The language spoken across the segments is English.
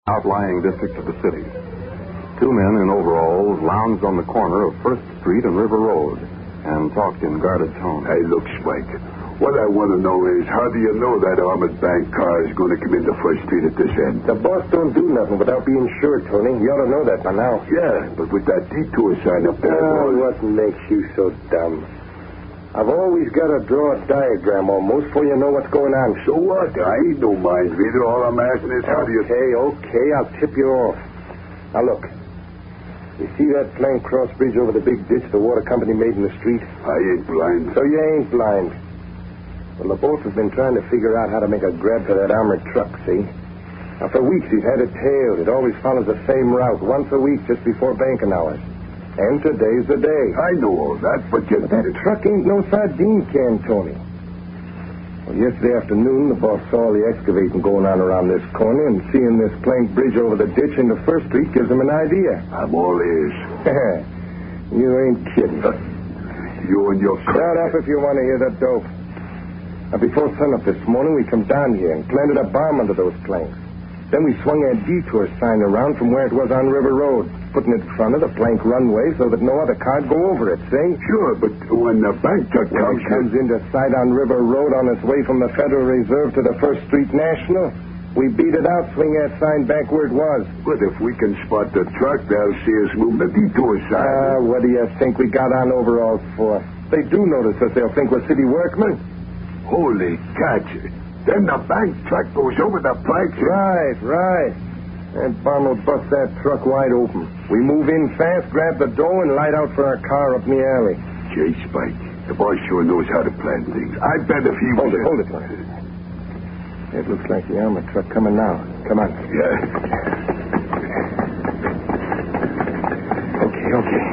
outlying district of the city. Two men in overalls lounged on the corner of First Street and River Road and talked in guarded tones. Hey, look, Spike. What I want to know is, how do you know that armored bank car is going to come into First Street at this end? The boss don't do nothing without being sure, Tony. You ought to know that by now. Yeah, but with that detour sign up there... what makes you so dumb? I've always got to draw a diagram almost before you know what's going on. So what? I ain't no mind reader. All I'm asking is, how do you... Okay, I'll tip you off. Now, look. You see that plank cross bridge over the big ditch the water company made in the street? I ain't blind. So you ain't blind. Well, the boss has been trying to figure out how to make a grab for that armored truck, see? Now, for weeks he's had it tailed. It always follows the same route, once a week just before banking hours. And today's the day. I know all that, but that truck ain't no sardine can, Tony. Well, yesterday afternoon, the boss saw all the excavating going on around this corner, and seeing this plank bridge over the ditch into First Street gives him an idea. I'm all ears. You ain't kidding. You and your... Shut up if you want to hear that dope. Now, before sunup this morning, we come down here and planted a bomb under those planks. Then we swung a detour sign around from where it was on River Road, putting it in front of the plank runway so that no other car'd go over it, see? Sure, but when the bank truck comes into sight on River Road on its way from the Federal Reserve to the First Street National, we beat it out, swing that sign back where it was. But if we can spot the truck, they'll see us move the detour sign. What do you think we got on overalls for? They do notice us. They'll think we're city workmen. Holy cats. Then the bank truck goes over the planks. Right. That bomb will bust that truck wide open. We move in fast, grab the dough, and light out for our car up in the alley. Gee, Spike, the boss sure knows how to plan things. I bet if he was... Hold it. It looks like the armored truck coming now. Come on. Yeah. Okay.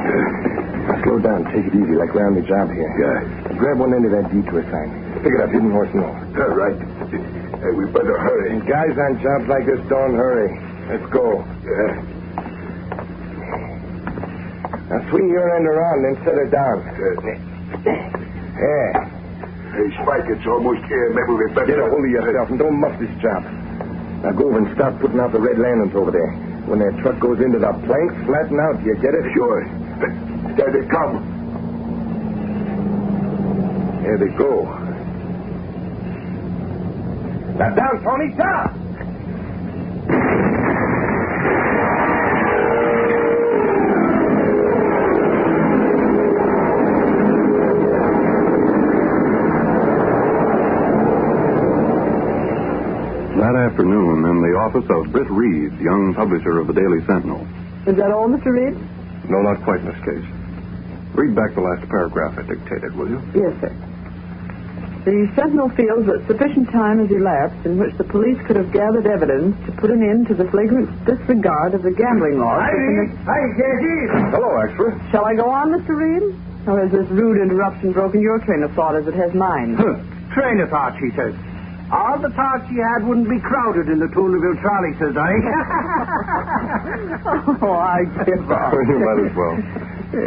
Now slow down. Take it easy, like we're on the job here. Yeah. Grab one end of that detour sign. Pick it up, hidden horse and all. All right. Hey, we better hurry. And guys on jobs like this don't hurry. Let's go. Yeah. Now swing your end around, then set it down. Yeah. Hey, Spike, it's almost here. Maybe we better... Get a hold of yourself and don't muff this job. Now go over and start putting out the red lanterns over there. When that truck goes into the planks, flatten out. You get it? Sure. There they come. There they go. Now down, Tony, down! That afternoon, in the office of Britt Reid, young publisher of the Daily Sentinel. Is that all, Mr. Reid? No, not quite in this case. Read back the last paragraph I dictated, will you? Yes, sir. The Sentinel feels that sufficient time has elapsed in which the police could have gathered evidence to put an end to the flagrant disregard of the gambling laws. Hi, Jackie. Hello, Extra. Shall I go on, Mr. Reid? Or has this rude interruption broken your train of thought as it has mine? Train of thought, she says. All the thoughts she had wouldn't be crowded in the Toonville trolley, says I. I give up. You might as well.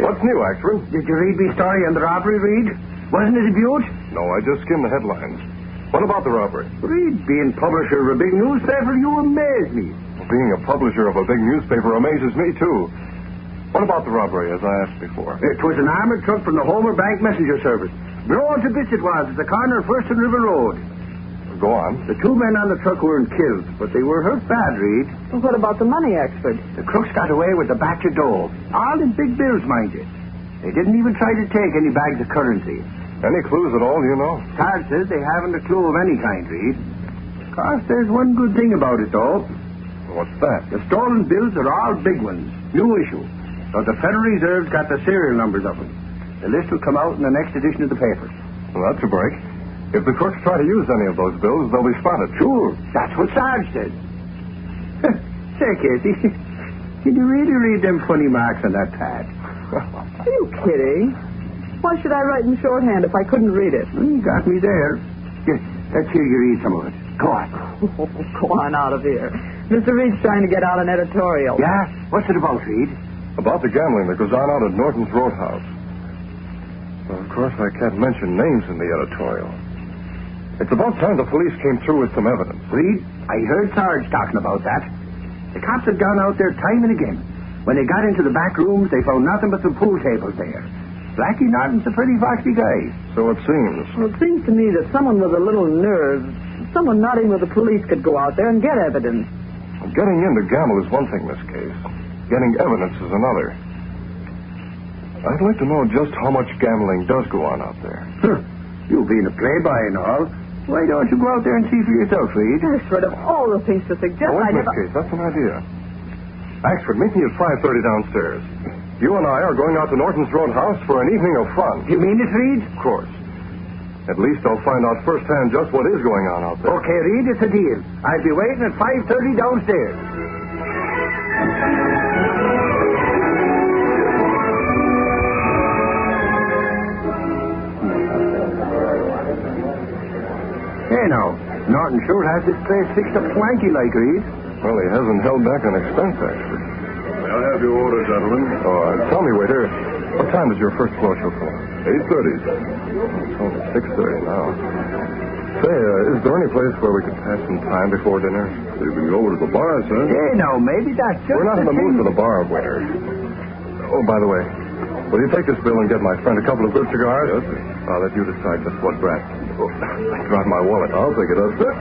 What's new, Axel? Did you read me story on the robbery, Reid? Wasn't it a beaut? No, I just skimmed the headlines. What about the robbery? Reid, being publisher of a big newspaper, you amaze me. Being a publisher of a big newspaper amazes me, too. What about the robbery, as I asked before? It was an armored truck from the Homer Bank Messenger Service. Blown to bits it was at the corner of First and River Road. Go on. The two men on the truck weren't killed, but they were hurt bad, Reid. Well, what about the money, Axford? The crooks got away with a batch of dough. All in big bills, mind you. They didn't even try to take any bags of currency. Any clues at all, do you know? Sarge says they haven't a clue of any kind, Reid. Of course, there's one good thing about it, though. What's that? The stolen bills are all big ones. New issue. So the Federal Reserve's got the serial numbers of them. The list will come out in the next edition of the paper. Well, that's a break. If the crooks try to use any of those bills, they'll be spotted. Sure. That's what Sarge said. Say, Casey, did you really read them funny marks on that pad? Are you kidding? Why should I write in shorthand if I couldn't read it? You got me there. Let's hear you read some of it. Go on. Go on out of here. Mr. Reid's trying to get out an editorial. Yeah? What's it about, Reid? About the gambling that goes on out at Norton's Roadhouse. Well, of course, I can't mention names in the editorial. It's about time the police came through with some evidence. Reid, I heard Sarge talking about that. The cops had gone out there time and again. When they got into the back rooms, they found nothing but some pool tables there. Blackie Norton's a pretty foxy guy. So it seems. Well, it seems to me that someone with a little nerve, someone not in with the police, could go out there and get evidence. Getting in to gamble is one thing, Miss Case. Getting evidence is another. I'd like to know just how much gambling does go on out there. You being a playboy and all, why don't you go out there and see for yourself, Reed? Ashford, of all the things to suggest, Wait, I Miss never... Case, that's an idea. Axford, meet me at 5:30 downstairs. You and I are going out to Norton's Roadhouse for an evening of fun. You mean it, Reed? Of course. At least I'll find out firsthand just what is going on out there. Okay, Reed, it's a deal. I'll be waiting at 5:30 downstairs. Hey, now, Norton sure has this place fixed up swanky like, Reed. Well, he hasn't held back an expense, Axford. I'll have your order, gentlemen. Tell me, waiter, what time does your first floor show for? 8:30. It's only 6:30 now. Say, is there any place where we could pass some time before dinner? You can go over to the bar, sir. Hey, now, maybe that's just We're not in the mood thing. for the bar, waiter. Oh, by the way, will you take this bill and get my friend a couple of good cigars? Yes, sir. I'll let you decide just what brand. Oh, I dropped my wallet. I'll pick it up, sir.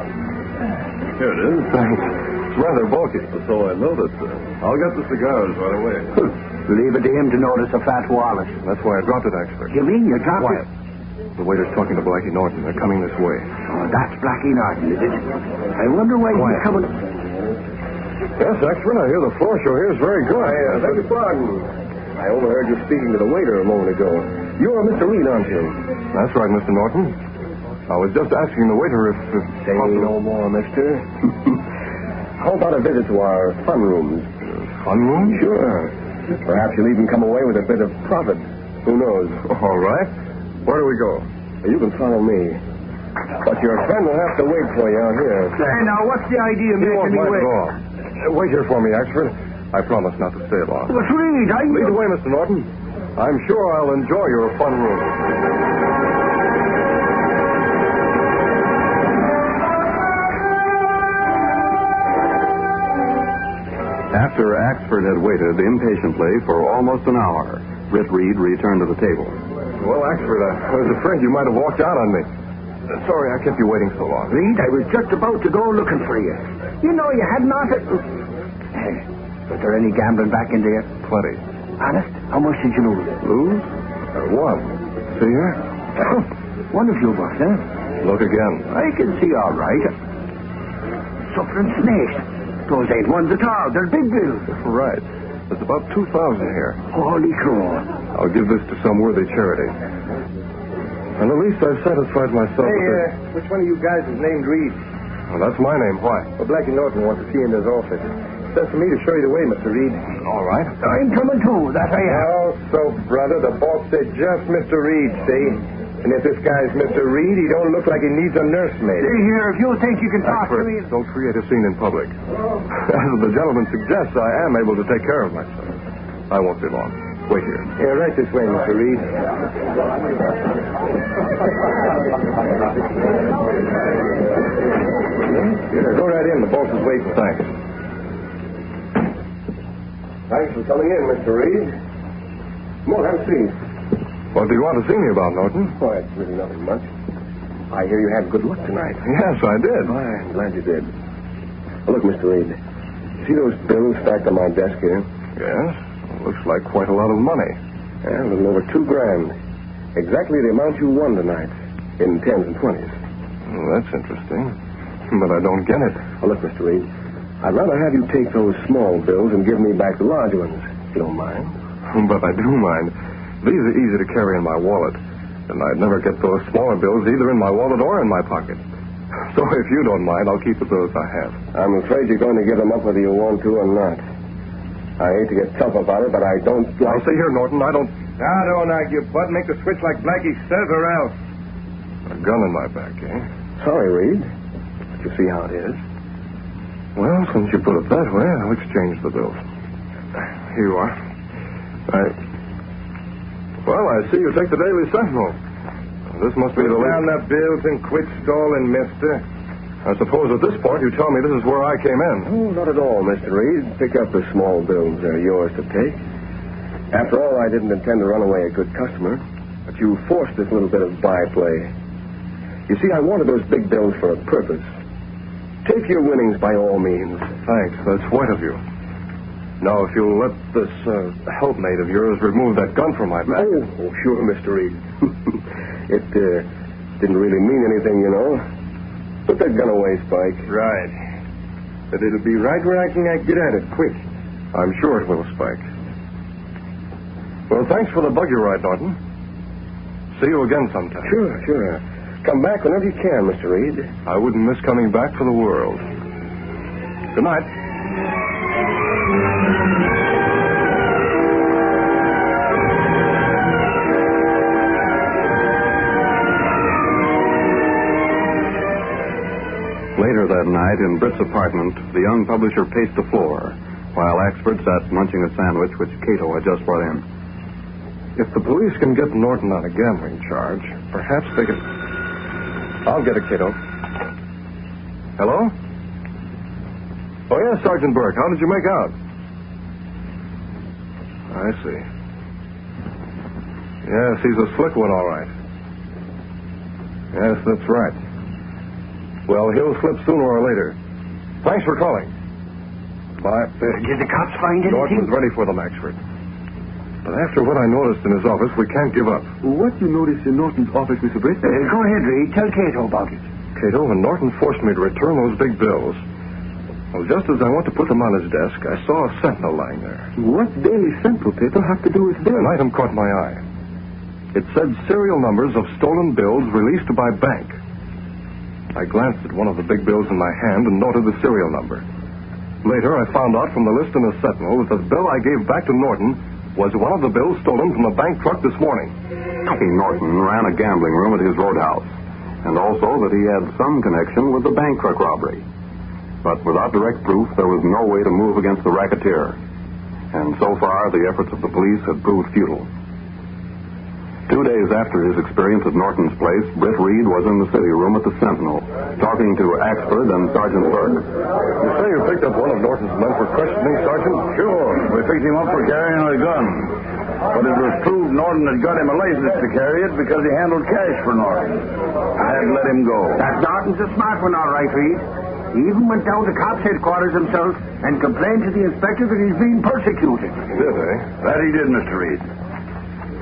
Here it is. Thanks. It's rather bulky. So I noticed, sir. I'll get the cigars right away. Leave it to him to notice a fat wallet. That's why I dropped it, Axford. You mean you dropped Quiet. it? The waiter's talking to Blackie Norton. They're coming this way. Oh, that's Blackie Norton, is it? I wonder why he's coming... Yes, Axford, I hear the floor show here is very good. I beg your pardon. I overheard you speaking to the waiter a moment ago. You're Mr. Reid, aren't you? That's right, Mr. Norton. I was just asking the waiter if Say no more, mister. How about a visit to our fun rooms? Fun room? Sure. Perhaps you'll even come away with a bit of profit. Who knows? All right. Where do we go? You can follow me. But your friend will have to wait for you out here. Hey, now, what's the idea of You won't making me mind wait? at all. Wait here for me, Axford. I promise not to stay long. But Reed, Lead the way, Mr. Norton. I'm sure I'll enjoy your fun room. After Axford had waited impatiently for almost an hour, Britt Reid returned to the table. Well, Axford, I was afraid you might have walked out on me. Sorry I kept you waiting so long. Reed, I was just about to go looking for you. You know, you had not... Hey, was there any gambling back in there? Plenty. Honest? How much did you lose? Lose? One. See here? One of you was, huh? Look again. I can see all right. Suffering snakes. Those ain't ones at all. They're big bills. Right. There's about 2,000 here. Holy crow. I'll give this to some worthy charity. And at least I've satisfied myself with it. Which one of you guys is named Reid? Well, that's my name. Why? Well, Blackie Norton wants to see you in his office. Says for me to show you the way, Mr. Reid. All right. I'm coming too. That I am. Also, brother, the boss said just Mr. Reid, see? And if this guy's Mr. Reid, he don't look like he needs a nursemaid. See here, if you think you can talk to me... Don't create a scene in public. As the gentleman suggests, I am able to take care of myself. I won't be long. Wait here. Yeah, right this way, Mr. Reid. Go right in. The boss is waiting. Thanks. Thanks for coming in, Mr. Reid. Come on, have a seat. What do you want to see me about, Norton? Oh, it's really nothing much. I hear you had good luck tonight. Yes, I did. Oh, I'm glad you did. Well, look, Mr. Reid. See those bills stacked on my desk here? Yes. Looks like quite a lot of money. Yeah, a little over $2,000. Exactly the amount you won tonight. In 10s and 20s. Well, that's interesting. But I don't get it. Well, look, Mr. Reid. I'd rather have you take those small bills and give me back the large ones, if you don't mind. But I do mind. These are easy to carry in my wallet. And I'd never get those smaller bills either in my wallet or in my pocket. So if you don't mind, I'll keep the bills I have. I'm afraid you're going to give them up whether you want to or not. I hate to get tough about it, but I don't Now, like... see here, Norton, I don't... Now, don't argue, bud. Make the switch like Blackie says or else. A gun in my back, eh? Sorry, Reid. But you see how it is. Well, since you put it that way, I'll exchange the bills. Here you are. Well, I see you take the Daily Sentinel. This must be the Put list. down the bills and quit stalling, mister. I suppose at this point you tell me this is where I came in. Oh, not at all, Mr. Reid. Pick up the small bills. They're yours to take. After all, I didn't intend to run away a good customer. But you forced this little bit of byplay. You see, I wanted those big bills for a purpose. Take your winnings by all means. Thanks. That's white of you. Now, if you'll let this helpmate of yours remove that gun from my back. Oh, sure, Mr. Reid. It didn't really mean anything, you know. Put that gun away, Spike. Right. But it'll be right where I can get at it quick. I'm sure it will, Spike. Well, thanks for the buggy ride, Norton. See you again sometime. Sure. Come back whenever you can, Mr. Reid. I wouldn't miss coming back for the world. Good night. Later that night, in Britt's apartment, the young publisher paced the floor, while Axford sat munching a sandwich which Cato had just brought in. If the police can get Norton on a gambling charge, perhaps they can... I'll get it, Cato. Hello? Oh, yes, Sergeant Burke. How did you make out? I see. Yes, he's a slick one, all right. Yes, that's right. Well, he'll slip sooner or later. Thanks for calling. Bye. Did the cops find anything? Norton's ready for them, Axford. But after what I noticed in his office, we can't give up. What you noticed in Norton's office, Mr. Britt? Go ahead, Reid. Tell Cato about it. Cato, when Norton forced me to return those big bills, well, just as I went to put them on his desk, I saw a Sentinel lying there. What Daily Sentinel paper have to do with this? An item caught my eye. It said serial numbers of stolen bills released by bank. I glanced at one of the big bills in my hand and noted the serial number. Later, I found out from the list in the Sentinel that the bill I gave back to Norton was one of the bills stolen from the bank truck this morning. Norton ran a gambling room at his roadhouse, and also that he had some connection with the bank truck robbery. But without direct proof, there was no way to move against the racketeer. And so far, the efforts of the police had proved futile. 2 days after his experience at Norton's place, Britt Reid was in the city room at the Sentinel, talking to Axford and Sergeant Burke. You say you picked up one of Norton's men for questioning, Sergeant? Sure. We picked him up for carrying a gun. But it was proved Norton had got him a license to carry it because he handled cash for Norton. I had to let him go. That Norton's a smart one, all right, Reid. He even went down to cops' headquarters himself and complained to the inspector that he's being persecuted. Did he? That he did, Mr. Reid.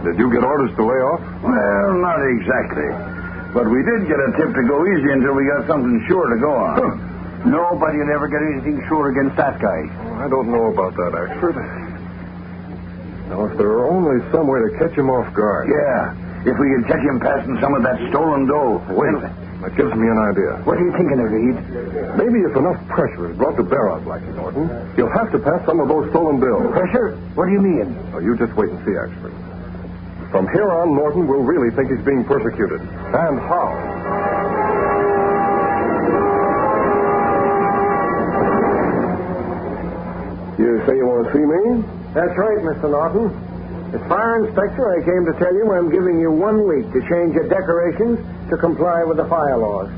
Did you get orders to lay off? Well, not exactly. But we did get a tip to go easy until we got something sure to go on. Nobody will ever get anything sure against that guy. I don't know about that, Axford. Now, if there were only some way to catch him off guard. Yeah, if we could catch him passing some of that stolen dough. Wait, that gives me an idea. What are you thinking of, Reid? Maybe if enough pressure is brought to bear on Blackie Norton, he'll have to pass some of those stolen bills. Pressure? What do you mean? Oh, you just wait and see, Axford. From here on, Norton will really think he's being persecuted. And how? You say you want to see me? That's right, Mr. Norton. As fire inspector, I came to tell you I'm giving you 1 week to change your decorations to comply with the fire laws.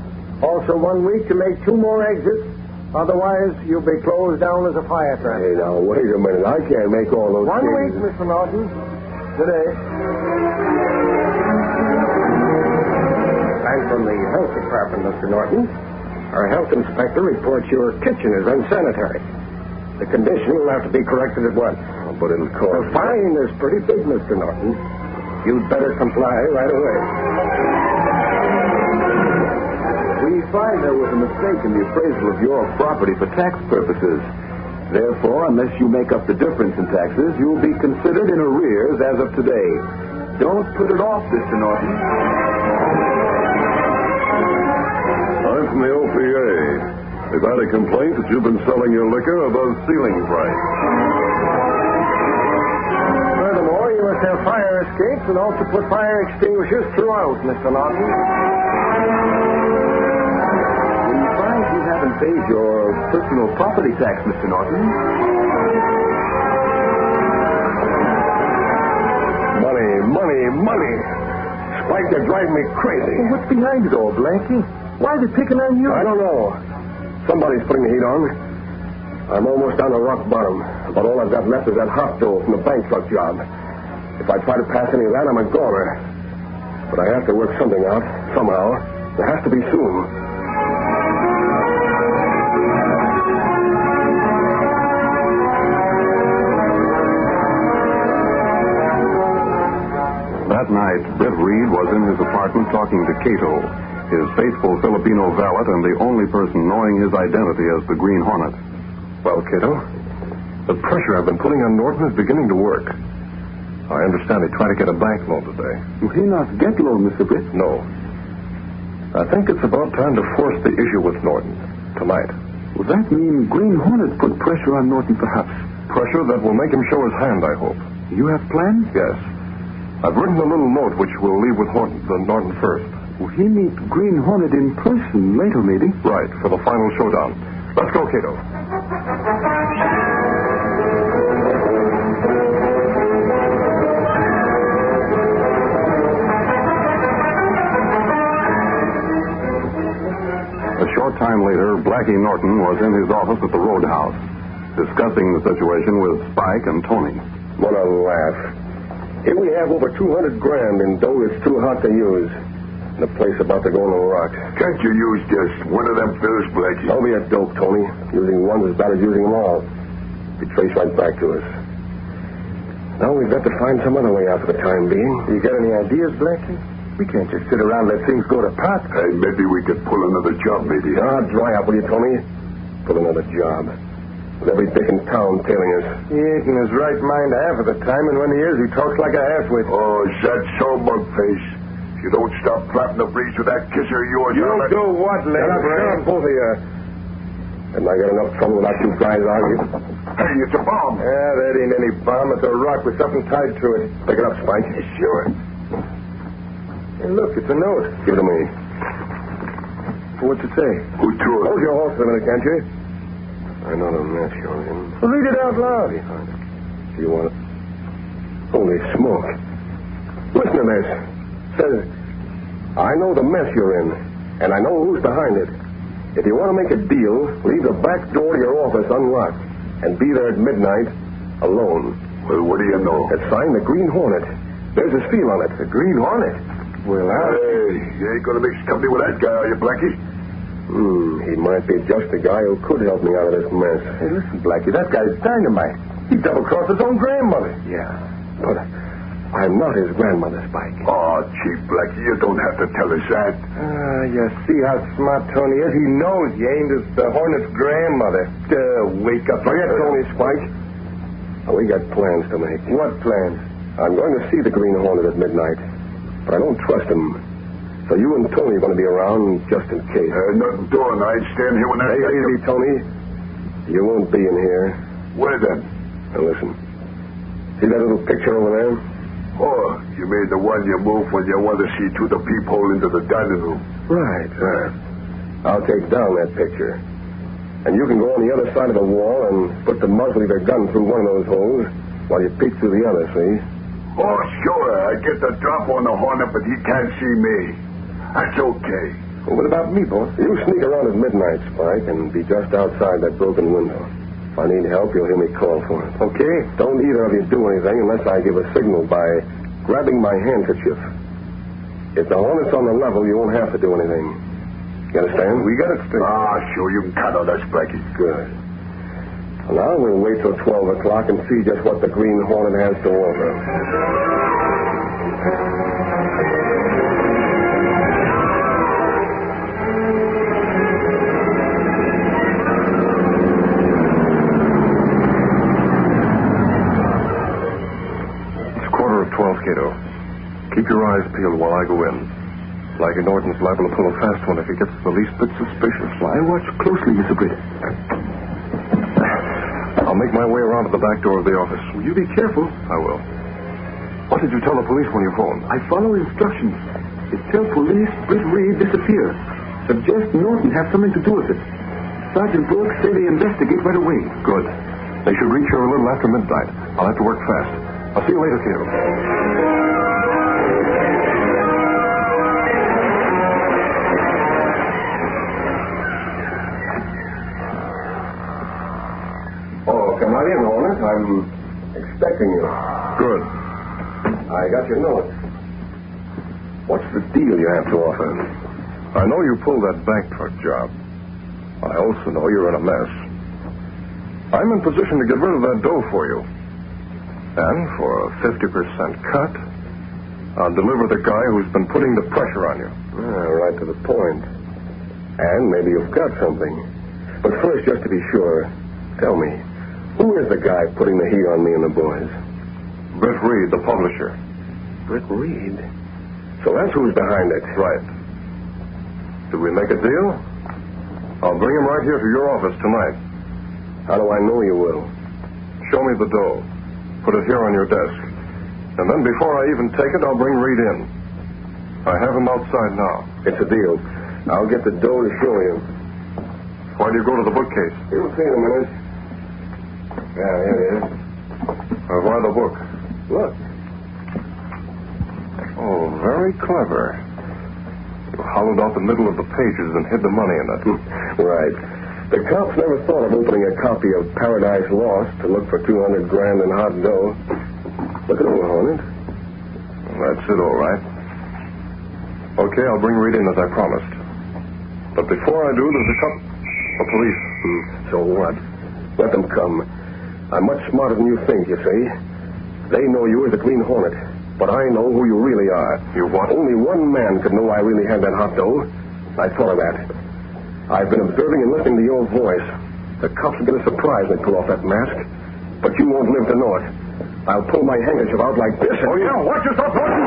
Also 1 week to make 2 more exits. Otherwise, you'll be closed down as a fire trap. Hey, now, wait a minute. I can't make all those 1 week, changes. Mr. Norton. Good day. I'm from the health department, Mr. Norton. Our health inspector reports your kitchen is unsanitary. The condition will have to be corrected at once. Oh, but it'll cost... The fine is pretty big, Mr. Norton. You'd better comply right away. We find there was a mistake in the appraisal of your property for tax purposes. Therefore, unless you make up the difference in taxes, you will be considered in arrears as of today. Don't put it off, Mr. Norton. I'm from the OPA. We've had a complaint that you've been selling your liquor above ceiling price. Furthermore, you must have fire escapes and also put fire extinguishers throughout, Mr. Norton. We find you haven't paid your personal property tax, Mr. Norton. Money. Spike, they're driving me crazy. Well, what's behind it all, Blackie? Why are they picking on you? I don't know. Somebody's putting the heat on. I'm almost down to rock bottom. But all I've got left is that hot dough from the bank truck job. If I try to pass any of that, I'm a goner. But I have to work something out, somehow. It has to be soon. That night, Britt Reid was in his apartment talking to Cato, his faithful Filipino valet and the only person knowing his identity as the Green Hornet. Well, Cato, the pressure I've been putting on Norton is beginning to work. I understand he tried to get a bank loan today. Will he not get loan, Mr. Britt? No. I think it's about time to force the issue with Norton tonight. Will that mean Green Hornet put pressure on Norton, perhaps? Pressure that will make him show his hand, I hope. You have plans? Yes. I've written a little note which we'll leave with Norton first. Will he meet Green Hornet in person later, maybe? Right, for the final showdown. Let's go, Cato. A short time later, Blackie Norton was in his office at the Roadhouse, discussing the situation with Spike and Tony. What a laugh. Here we have over $200,000 in dough that's too hot to use. And the place about to go on the rocks. Can't you use just one of them pills, Blackie? Don't be a dope, Tony. Using one's as bad as using them all. Be traced right back to us. Now we've got to find some other way out for the time being. You got any ideas, Blackie? We can't just sit around and let things go to pot. Hey, maybe we could pull another job, maybe. Ah, dry up, will you, Tony? Pull another job. With every dick in town tailing us. He ain't in his right mind half of the time, and when he is, he talks like a half-wit. Oh, is that so, Mugface? If you don't stop flapping the breeze with that kisser of yours... You do what, Shut up, Leg? both of you. And I got enough trouble without you guys arguing. Hey, it's a bomb. Yeah, that ain't any bomb. It's a rock with something tied to it. Pick it up, Spike. Sure. Hey, look, it's a note. Give it to me. What's it say? Who threw it? Hold your horse a minute, can't you? I know the mess you're in. Well, read it out loud. Do you want it? Holy smoke. Listen to this. Says, I know the mess you're in, and I know who's behind it. If you want to make a deal, leave the back door to your office unlocked, and be there at midnight, alone. Well, what do you know? It's signed the Green Hornet. There's his seal on it. The Green Hornet? Well, Hey, you ain't going to mix company with that guy, are you, Blackie? He might be just the guy who could help me out of this mess. Hey, listen, Blackie, that guy's dynamite. He double-crossed his own grandmother. Yeah, but I'm not his grandmother, Spike. Oh, Chief Blackie, you don't have to tell us that. You see how smart Tony is? He knows you ain't the Hornet's grandmother. Wake up. Forget Tony, Spike. We got plans to make. What plans? I'm going to see the Green Hornet at midnight, but I don't trust him. So you and Tony are going to be around just in case. Nothing doing. I ain't staying here when that Take guy... it easy, Tony. You won't be in here. Where then? Now listen. See that little picture over there? Oh, you made the one you moved when you wanted to see through the peephole into the dining room. Right. I'll take down that picture. And you can go on the other side of the wall and put the muzzle of your gun through one of those holes while you peek through the other, see? Oh, sure. I get the drop on the Hornet, but he can't see me. That's okay. Well, what about me, boss? You sneak around at midnight, Spike, and be just outside that broken window. If I need help, you'll hear me call for it. Okay? Don't either of you do anything unless I give a signal by grabbing my handkerchief. If the Hornet's on the level, you won't have to do anything. You understand? We got it straight. Sure, you can count on us, Blackie. Good. Well, now we'll wait till 12 o'clock and see just what the Green Hornet has to offer. Cato. Keep your eyes peeled while I go in. Blackie Norton's liable to pull a fast one if he gets the least bit suspicious. I watch closely, Mr. Britt. I'll make my way around to the back door of the office. Will you be careful? I will. What did you tell the police when you phoned? I follow instructions. It tells police Britt Reid disappeared. Suggest Norton have something to do with it. Sergeant Brooks say they investigate right away. Good. They should reach here a little after midnight. I'll have to work fast. I'll see you later, Cato. Hornet. I'm expecting you. Good. I got your note. What's the deal you have to offer? I know you pulled that bank truck job. I also know you're in a mess. I'm in position to get rid of that dough for you. And for a 50% cut, I'll deliver the guy who's been putting the pressure on you. Right to the point. And maybe you've got something. But first, just to be sure, tell me, who is the guy putting the heat on me and the boys? Britt Reid, the publisher. Britt Reid? So that's who's behind it. Right. Do we make a deal? I'll bring him right here to your office tonight. How do I know you will? Show me the dough. Put it here on your desk. And then before I even take it, I'll bring Reid in. I have him outside now. It's a deal. I'll get the dough to show you. Why do you go to the bookcase? You'll see in a minute. Yeah, here it is. Why the book? Look. Oh, very clever. You hollowed out the middle of the pages and hid the money in it. Right. The cops never thought of opening a copy of Paradise Lost to look for $200,000 in hot dough. Look it over, Hornet. That's it, all right. Okay, I'll bring Reid in as I promised. But before I do, there's a police. So what? Let them come. I'm much smarter than you think, you see. They know you as the Green Hornet, but I know who you really are. You what? Only one man could know I really had that hot dough. I thought of that. I've been observing and listening to your voice. The cops are going to surprise when they pull off that mask, but you won't live to know it. I'll pull my handkerchief out like this. Oh, yeah, watch yourself, Horton!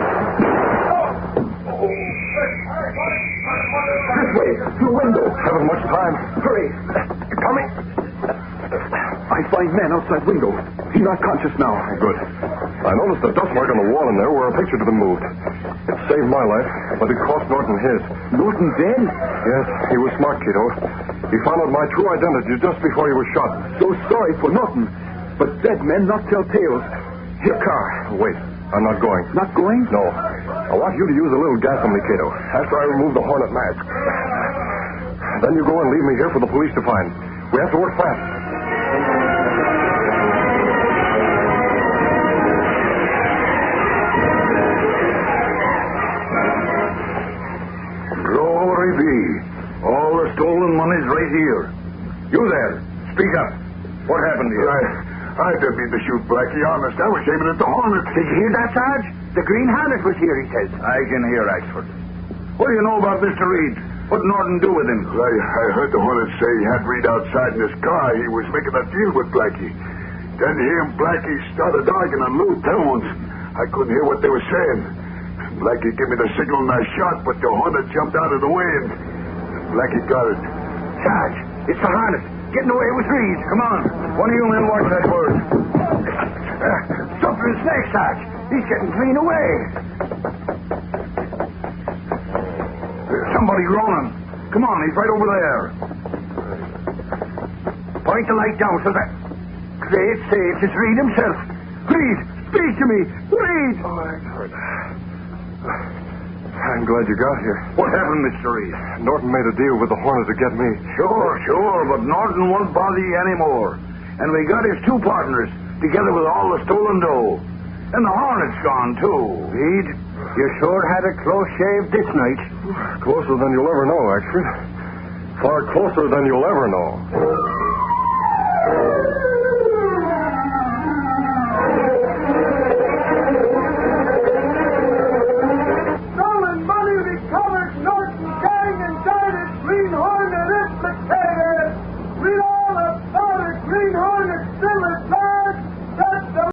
This way, through the window. Haven't much time. Hurry. Coming. I find man outside window. He's not conscious now. Good. I noticed a dust mark on the wall in there where a picture had been moved. It saved my life, but it cost Norton his. Norton dead? Yes, he was smart, kiddo. He found out my true identity just before he was shot. So sorry for Norton. But dead men not tell tales. Your car. Wait, I'm not going. Not going? No. I want you to use a little gas on me, kiddo, after I remove the Hornet mask. Then you go and leave me here for the police to find. We have to work fast. Glory be. All the stolen money's right here. You there, speak up. What happened to you? I didn't mean to shoot Blackie, honest. I was aiming at the Hornet. Did you hear that, Sarge? The Green Hornet was here, he says. I can hear Axford. What do you know about Mr. Reid? What did Norton do with him? I heard the Hornet say he had Reid outside in his car. He was making a deal with Blackie. Then he and Blackie started arguing on low tones. I couldn't hear what they were saying. Blackie gave me the signal and I shot, but the Hornet jumped out of the way and Blackie got it. Sarge, it's the Hornet. Getting away with Reid. Come on. One of you men watch that word. Suffering snake, Sarge. He's getting clean away. Somebody groaning. Come on, he's right over there. Point the light down so that... Great saves, it's Reid himself. Please, speak to me. Reid! Oh, Axford. I'm glad you got here. What happened, Mr. Reid? Norton made a deal with the Hornet to get me. Sure, but Norton won't bother you anymore. And we got his two partners, together with all the stolen dough. And the Hornet's gone, too. Reid, you sure had a close shave this night. Closer than you'll ever know, Axford. Far closer than you'll ever know.